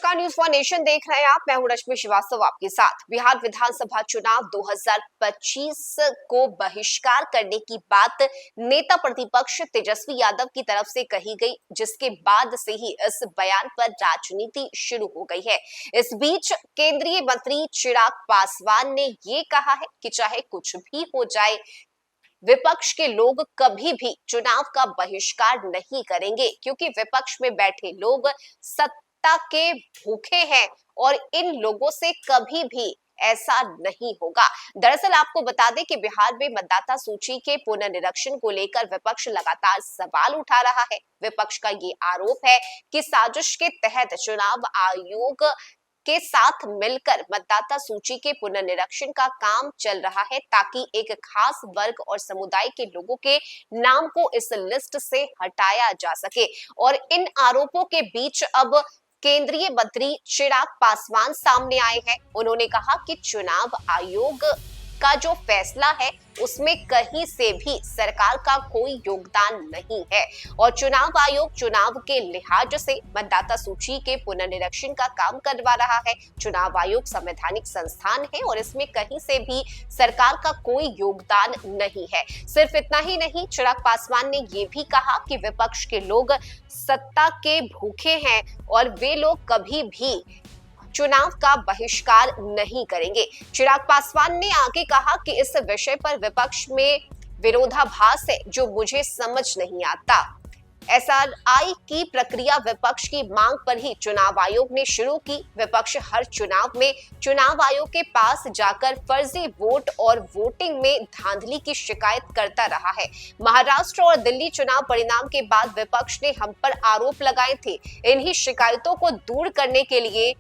नमस्कार, news for nation देख रहे हैं आप। मैं हूं रश्मि श्रीवास्तव आपके साथ। बिहार विधानसभा चुनाव 2025 को बहिष्कार करने की बात नेता प्रतिपक्ष तेजस्वी यादव की तरफ से कही गई, जिसके बाद से ही इस बयान पर राजनीति शुरू हो गई है। इस बीच केंद्रीय मंत्री चिराग पासवान ने ये कहा है कि चाहे कुछ भी हो जाए, विपक्ष के लोग कभी भी चुनाव का बहिष्कार नहीं करेंगे, क्योंकि विपक्ष में बैठे लोग सत्ता के भूखे हैं और इन लोगों से कभी भी ऐसा नहीं होगा। दरअसल आपको बता दें कि बिहार में मतदाता सूची के पुनर्निरीक्षण को लेकर विपक्ष लगातार सवाल उठा रहा है। विपक्ष का ये आरोप है कि साजिश के तहत चुनाव आयोग के साथ मिलकर मतदाता सूची के पुनर्निरीक्षण का काम चल रहा है, ताकि एक खास वर्ग और समुदाय के लोगों के नाम को इस लिस्ट से हटाया जा सके। और इन आरोपों के बीच अब केंद्रीय मंत्री चिराग पासवान सामने आए हैं। उन्होंने कहा कि चुनाव आयोग का जो फैसला है उसमें कहीं से भी सरकार का कोई योगदान नहीं है और चुनाव आयोग चुनाव के लिहाज से मतदाता सूची के पुनर्निरीक्षण का काम करवा रहा है। चुनाव आयोग संवैधानिक संस्थान है और इसमें कहीं से भी सरकार का कोई योगदान नहीं है। सिर्फ इतना ही नहीं, चिराग पासवान ने ये भी कहा कि विपक्ष के लोग सत्ता के भूखे हैं और वे लोग कभी भी चुनाव का बहिष्कार नहीं करेंगे। चिराग पासवान ने आगे कहा कि इस विषय पर विपक्ष में विरोधाभास है जो मुझे समझ नहीं आता। एसआरआई की प्रक्रिया विपक्ष की मांग पर ही चुनाव आयोग ने शुरू की। विपक्ष हर चुनाव में चुनाव आयोग के पास जाकर फर्जी वोट और वोटिंग में धांधली की शिकायत करता रहा है। महाराष्ट्र और दिल्ली चुनाव परिणाम के बाद विपक्ष ने हम पर आरोप लगाए थे। इन्हीं शिकायतों को दूर करने के लिए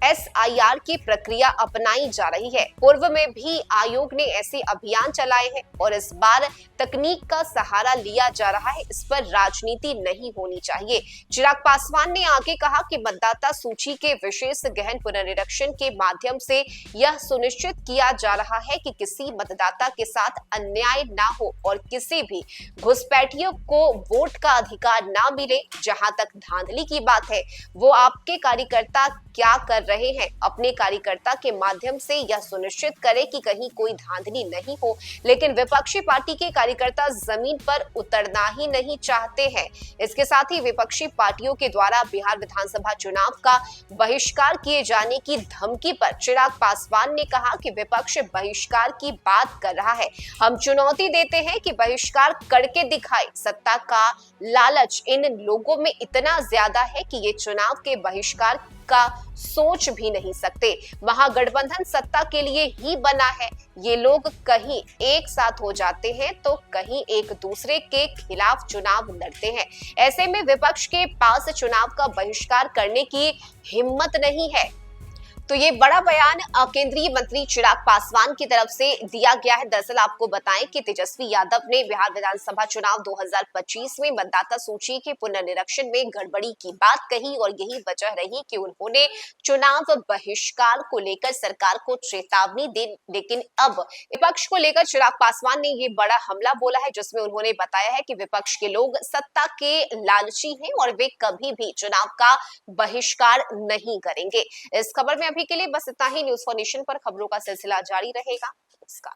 एसआईआर की प्रक्रिया अपनाई जा रही है। पूर्व में भी आयोग ने ऐसे अभियान चलाए हैं और इस बार तकनीक का सहारा लिया जा रहा है। इस पर राजनीति नहीं होनी चाहिए। चिराग पासवान ने आगे कहा कि मतदाता सूची के विशेष गहन पुनर्निरीक्षण के माध्यम से यह सुनिश्चित किया जा रहा है कि किसी मतदाता के साथ अन्याय ना हो और किसी भी घुसपैठियों को वोट का अधिकार ना मिले। जहां तक धांधली की बात है, वो आपके कार्यकर्ता क्या कर रहे हैं, अपने कार्यकर्ता के माध्यम से यह सुनिश्चित करें कि कहीं कोई धांधली नहीं हो। लेकिन विपक्षी पार्टी के कार्यकर्ता जमीन पर उतरना ही नहीं चाहते हैं। इसके साथ ही विपक्षी पार्टियों के द्वारा बिहार विधानसभा चुनाव का बहिष्कार किए जाने की धमकी पर चिराग पासवान ने कहा कि विपक्ष बहिष्कार की बात कर रहा है। हम चुनौती देते हैं कि बहिष्कार करके दिखाए। सत्ता का लालच इन लोगों में इतना ज्यादा है कि ये चुनाव के बहिष्कार का सोच भी नहीं सकते। महागठबंधन सत्ता के लिए ही बना है। ये लोग कहीं एक साथ हो जाते हैं तो कहीं एक दूसरे के खिलाफ चुनाव लड़ते हैं। ऐसे में विपक्ष के पास चुनाव का बहिष्कार करने की हिम्मत नहीं है। तो ये बड़ा बयान केंद्रीय मंत्री चिराग पासवान की तरफ से दिया गया है। दरअसल आपको बताएं कि तेजस्वी यादव ने बिहार विधानसभा चुनाव 2025 में मतदाता सूची के पुनर्निरीक्षण में गड़बड़ी की बात कही और यही वजह रही कि उन्होंने चुनाव बहिष्कार को लेकर सरकार को चेतावनी दी। लेकिन अब विपक्ष को लेकर चिराग पासवान ने ये बड़ा हमला बोला है, जिसमें उन्होंने बताया है कि विपक्ष के लोग सत्ता के लालची हैं और वे कभी भी चुनाव का बहिष्कार नहीं करेंगे। इस खबर में अभी के लिए बस इतना ही। न्यूज फॉर नेशन पर खबरों का सिलसिला जारी रहेगा। नमस्कार।